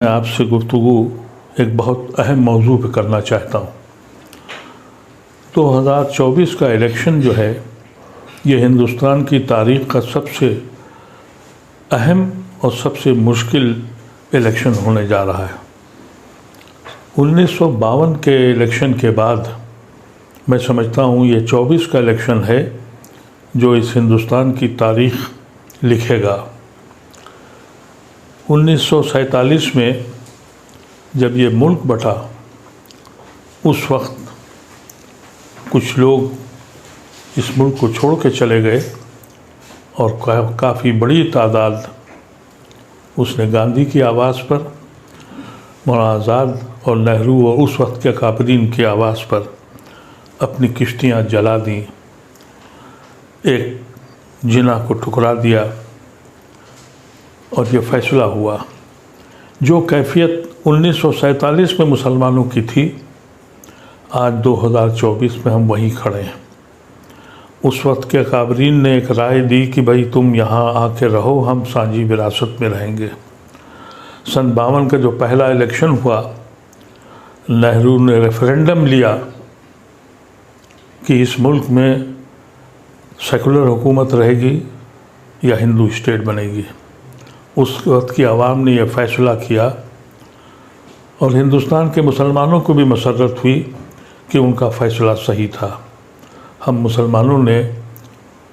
मैं आपसे गुफ्तगू एक बहुत अहम मौजू पे करना चाहता हूँ। 2024 का इलेक्शन जो है ये हिंदुस्तान की तारीख़ का सबसे अहम और सबसे मुश्किल इलेक्शन होने जा रहा है। 1952 के इलेक्शन के बाद मैं समझता हूँ ये 24 का इलेक्शन है जो इस हिंदुस्तान की तारीख़ लिखेगा। 1947 में जब ये मुल्क बटा उस वक्त कुछ लोग इस मुल्क को छोड़ के चले गए और काफ़ी बड़ी तादाद उसने गांधी की आवाज़ पर, मौलाना आज़ाद और नेहरू और उस वक्त के काबरीन की आवाज़ पर अपनी किश्तियाँ जला दी, एक जिना को ठुकरा दिया और ये फ़ैसला हुआ। जो कैफियत 1947 में मुसलमानों की थी, आज 2024 में हम वहीं खड़े हैं। उस वक्त के काबरीन ने एक राय दी कि भाई तुम यहाँ आके रहो, हम साझी विरासत में रहेंगे। सन 52 का जो पहला इलेक्शन हुआ, नेहरू ने रेफरेंडम लिया कि इस मुल्क में सेकुलर हुकूमत रहेगी या हिंदू स्टेट बनेगी। उस वक्त की आवाम ने यह फ़ैसला किया और हिंदुस्तान के मुसलमानों को भी मसर्रत हुई कि उनका फ़ैसला सही था। हम मुसलमानों ने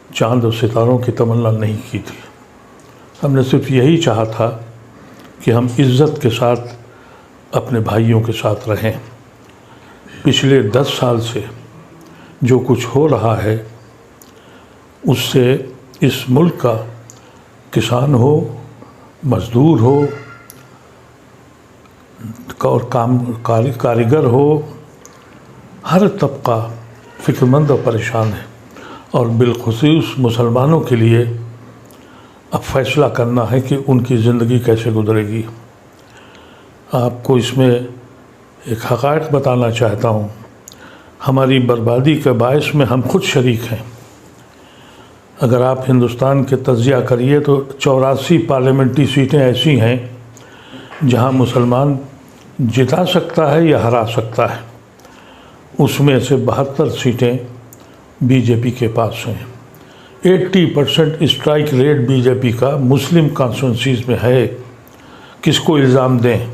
चाँद और सितारों की तमन्ना नहीं की थी, हमने सिर्फ यही चाहा था कि हम इज़्ज़त के साथ अपने भाइयों के साथ रहें। पिछले 10 साल से जो कुछ हो रहा है उससे इस मुल्क का किसान हो, मज़दूर हो और कारीगर हो, हर तबका फ़िक्रमंद और परेशान है। और बिलख़ुसूस मुसलमानों के लिए अब फ़ैसला करना है कि उनकी ज़िंदगी कैसे गुजरेगी। आपको इसमें एक हक़ाइक़ बताना चाहता हूँ, हमारी बर्बादी के बायस में हम खुद शरीक हैं। अगर आप हिंदुस्तान के तज़किया करिए तो 84 पार्लियामेंट्री सीटें ऐसी हैं जहां मुसलमान जिता सकता है या हरा सकता है। उसमें से 72 सीटें बीजेपी के पास हैं। 80% स्ट्राइक रेट बीजेपी का मुस्लिम कॉन्स्टिट्यूंसीज़ में है। किसको इल्ज़ाम दें,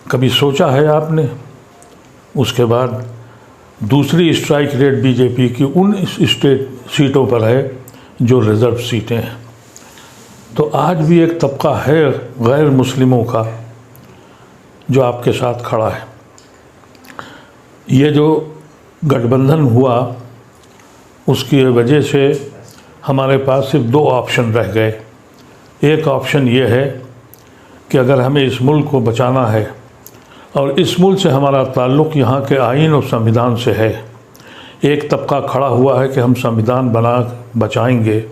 कभी सोचा है आपने? उसके बाद दूसरी स्ट्राइक रेट बीजेपी की उन स्टेट सीटों पर है जो रिज़र्व सीटें हैं। तो आज भी एक तबका है गैर मुस्लिमों का जो आपके साथ खड़ा है। ये जो गठबंधन हुआ उसकी वजह से हमारे पास सिर्फ 2 ऑप्शन रह गए। एक ऑप्शन ये है कि अगर हमें इस मुल्क को बचाना है और इस मुल्क से हमारा ताल्लुक़ यहाँ के आइन और संविधान से है, एक तबका खड़ा हुआ है कि हम संविधान बना बचाएंगे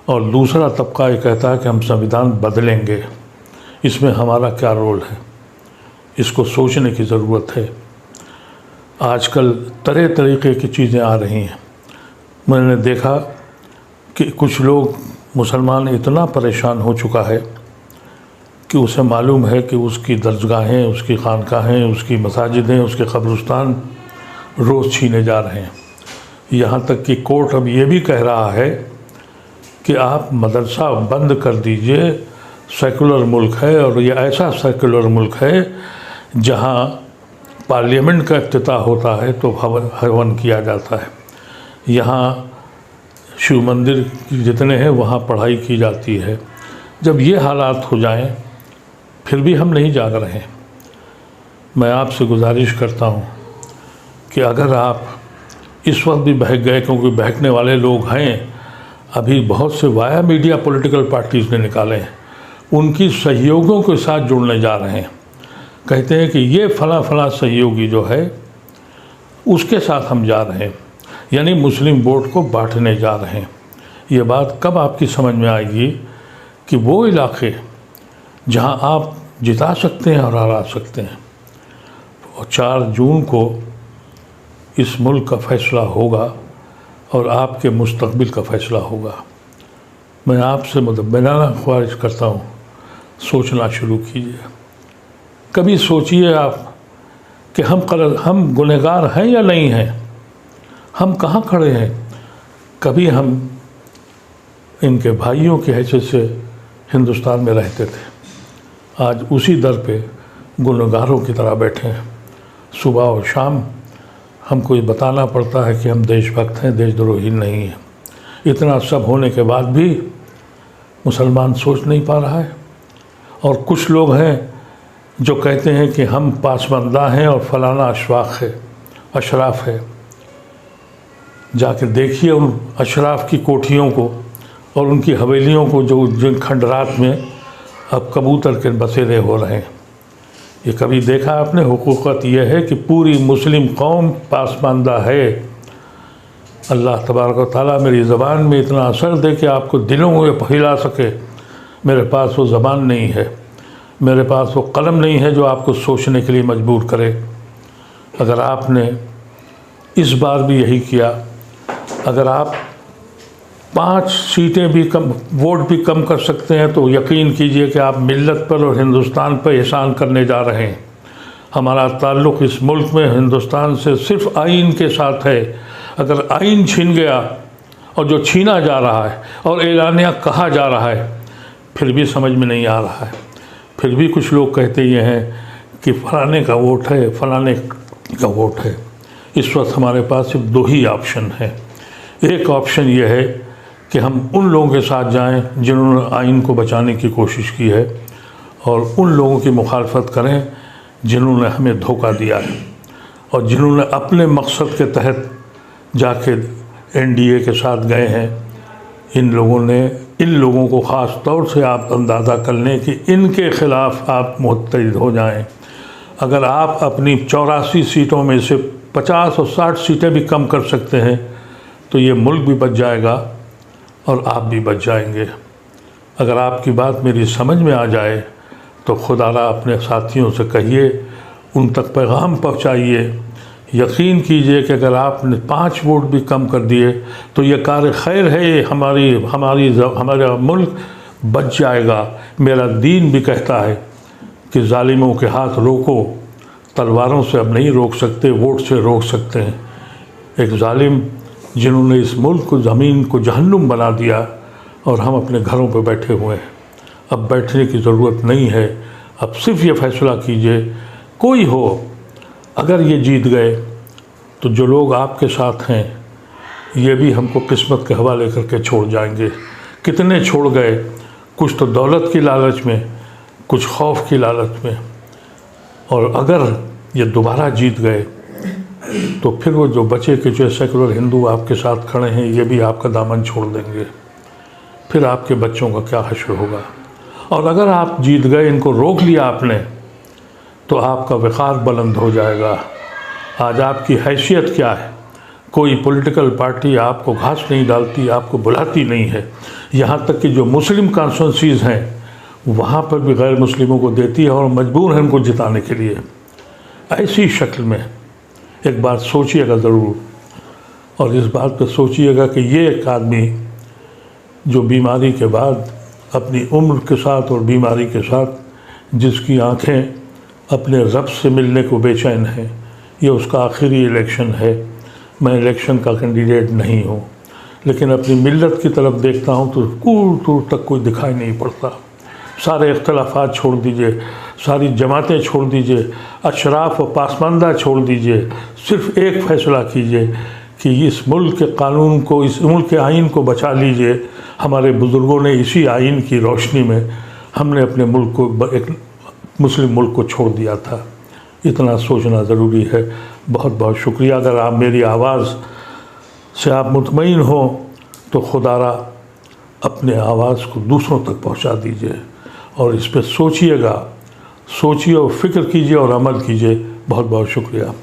और दूसरा तबका ये कहता है कि हम संविधान बदलेंगे। इसमें हमारा क्या रोल है, इसको सोचने की ज़रूरत है। आजकल तरह तरीक़े की चीज़ें आ रही हैं। मैंने देखा कि कुछ लोग, मुसलमान इतना परेशान हो चुका है कि उसे मालूम है कि उसकी दरगाहें, उसकी खानकाहें, उसकी मसाजिदें, उसके कब्रिस्तान रोज़ छीने जा रहे हैं। यहाँ तक कि कोर्ट अब ये भी कह रहा है कि आप मदरसा बंद कर दीजिए, सेकुलर मुल्क है और ये ऐसा सेकुलर मुल्क है जहाँ पार्लियामेंट का इफ्तिताह होता है तो हवन किया जाता है। यहाँ शिव मंदिर जितने हैं वहाँ पढ़ाई की जाती है। जब ये हालात हो जाएं फिर भी हम नहीं जाग रहे हैं। मैं आपसे गुजारिश करता हूँ कि अगर आप इस वक्त भी बहक गए, क्योंकि बहकने वाले लोग हैं, अभी बहुत से वाया मीडिया पॉलिटिकल पार्टीज़ ने निकाले हैं, उनकी सहयोगियों के साथ जुड़ने जा रहे हैं। कहते हैं कि ये फला सहयोगी जो है उसके साथ हम जा रहे हैं, यानी मुस्लिम वोट को बांटने जा रहे हैं। ये बात कब आपकी समझ में आएगी कि वो इलाके जहां आप जिता सकते हैं और हरा सकते हैं। और 4 जून को इस मुल्क का फ़ैसला होगा और आपके मुस्तकबिल का फ़ैसला होगा। मैं आपसे मुतब्बिनाना ख्वाहिश करता हूँ, सोचना शुरू कीजिए। कभी सोचिए आप कि हम गुनहगार हैं या नहीं हैं, हम कहाँ खड़े हैं। कभी हम इनके भाइयों की हैसियत से हिंदुस्तान में रहते थे, आज उसी दर पे गुनहगारों की तरह बैठे हैं। सुबह और शाम हमको ये बताना पड़ता है कि हम देशभक्त हैं, देशद्रोही नहीं हैं। इतना सब होने के बाद भी मुसलमान सोच नहीं पा रहा है। और कुछ लोग हैं जो कहते हैं कि हम पासबंदा हैं और फलाना अशराफ है। जाके देखिए उन अशराफ की कोठियों को और उनकी हवेलियों को, जो जिन खंडरात में अब कबूतर के बसेरे हो रहे हैं। ये कभी देखा आपने? हुकूकत यह है कि पूरी मुस्लिम कौम पासमानदा है। अल्लाह तबारक व तआला मेरी ज़बान में इतना असर दे कि आपको दिलों में हिला सके। मेरे पास वो ज़बान नहीं है, मेरे पास वो कलम नहीं है जो आपको सोचने के लिए मजबूर करे। अगर आपने इस बार भी यही किया, अगर आप 5 सीटें भी कम, वोट भी कम कर सकते हैं, तो यकीन कीजिए कि आप मिल्लत पर और हिंदुस्तान पर एहसान करने जा रहे हैं। हमारा ताल्लुक़ इस मुल्क में हिंदुस्तान से सिर्फ़ आइन के साथ है। अगर आइन छीन गया, और जो छीना जा रहा है और एलानिया कहा जा रहा है, फिर भी समझ में नहीं आ रहा है। फिर भी कुछ लोग कहते ये हैं कि फलाने का वोट है, फलाने का वोट है। इस वक्त हमारे पास सिर्फ 2 ही ऑप्शन है। एक ऑप्शन ये है कि हम उन लोगों के साथ जाएं जिन्होंने आइन को बचाने की कोशिश की है, और उन लोगों की मुखालफत करें जिन्होंने हमें धोखा दिया है और जिन्होंने अपने मकसद के तहत जाके एनडीए के साथ गए हैं। इन लोगों को ख़ास तौर से आप अंदाज़ा कर लें कि इनके ख़िलाफ़ आप मुत्तहिद हो जाएं। अगर आप अपनी 84 सीटों में से 50 और 60 सीटें भी कम कर सकते हैं, तो ये मुल्क भी बच जाएगा और आप भी बच जाएंगे। अगर आपकी बात मेरी समझ में आ जाए तो खुदारा अपने साथियों से कहिए, उन तक पैगाम पहुंचाइए। यकीन कीजिए कि अगर आपने 5 वोट भी कम कर दिए तो ये कार खैर है, हमारा मुल्क बच जाएगा। मेरा दीन भी कहता है कि जालिमों के हाथ रोको, तलवारों से अब नहीं रोक सकते, वोट से रोक सकते हैं। एक जालिम जिन्होंने इस मुल्क को, ज़मीन को जहन्नुम बना दिया, और हम अपने घरों पर बैठे हुए हैं। अब बैठने की ज़रूरत नहीं है। अब सिर्फ ये फ़ैसला कीजिए, कोई हो, अगर ये जीत गए तो जो लोग आपके साथ हैं ये भी हमको किस्मत के हवाले करके छोड़ जाएंगे। कितने छोड़ गए, कुछ तो दौलत की लालच में, कुछ खौफ की लालच में। और अगर ये दोबारा जीत गए तो फिर वो जो बचे के जो सेकुलर हिंदू आपके साथ खड़े हैं, ये भी आपका दामन छोड़ देंगे। फिर आपके बच्चों का क्या हश्र होगा। और अगर आप जीत गए, इनको रोक लिया आपने, तो आपका वक़ार बुलंद हो जाएगा। आज आपकी हैसियत क्या है? कोई पॉलिटिकल पार्टी आपको घास नहीं डालती, आपको बुलाती नहीं है। यहाँ तक कि जो मुस्लिम कॉन्स्टिट्यूंसीज़ हैं वहाँ पर भी गैर मुस्लिमों को देती है और मजबूर है उनको जिताने के लिए। ऐसी शक्ल में एक बात सोचिएगा ज़रूर, और इस बात पर सोचिएगा कि ये एक आदमी जो बीमारी के बाद अपनी उम्र के साथ और बीमारी के साथ जिसकी आँखें अपने रब से मिलने को बेचैन हैं, ये उसका आखिरी इलेक्शन है। मैं इलेक्शन का कैंडिडेट नहीं हूँ, लेकिन अपनी मिल्लत की तरफ देखता हूँ तो दूर दूर तक कोई दिखाई नहीं पड़ता। सारे इख्तलाफात छोड़ दीजिए, सारी जमातें छोड़ दीजिए, अशराफ और पासमानदा छोड़ दीजिए। सिर्फ़ एक फ़ैसला कीजिए कि इस मुल्क के कानून को, इस मुल्क के आइन को बचा लीजिए। हमारे बुज़ुर्गों ने इसी आइन की रोशनी में हमने अपने मुल्क को, एक मुस्लिम मुल्क को छोड़ दिया था। इतना सोचना ज़रूरी है। बहुत बहुत शुक्रिया। अगर आप मेरी आवाज़ से आप मुतमईन हो तो खुदारा अपने आवाज़ को दूसरों तक पहुंचा दीजिए, और इस पर सोचिएगा, सोचिए और फ़िक्र कीजिए और अमल कीजिए। बहुत बहुत शुक्रिया।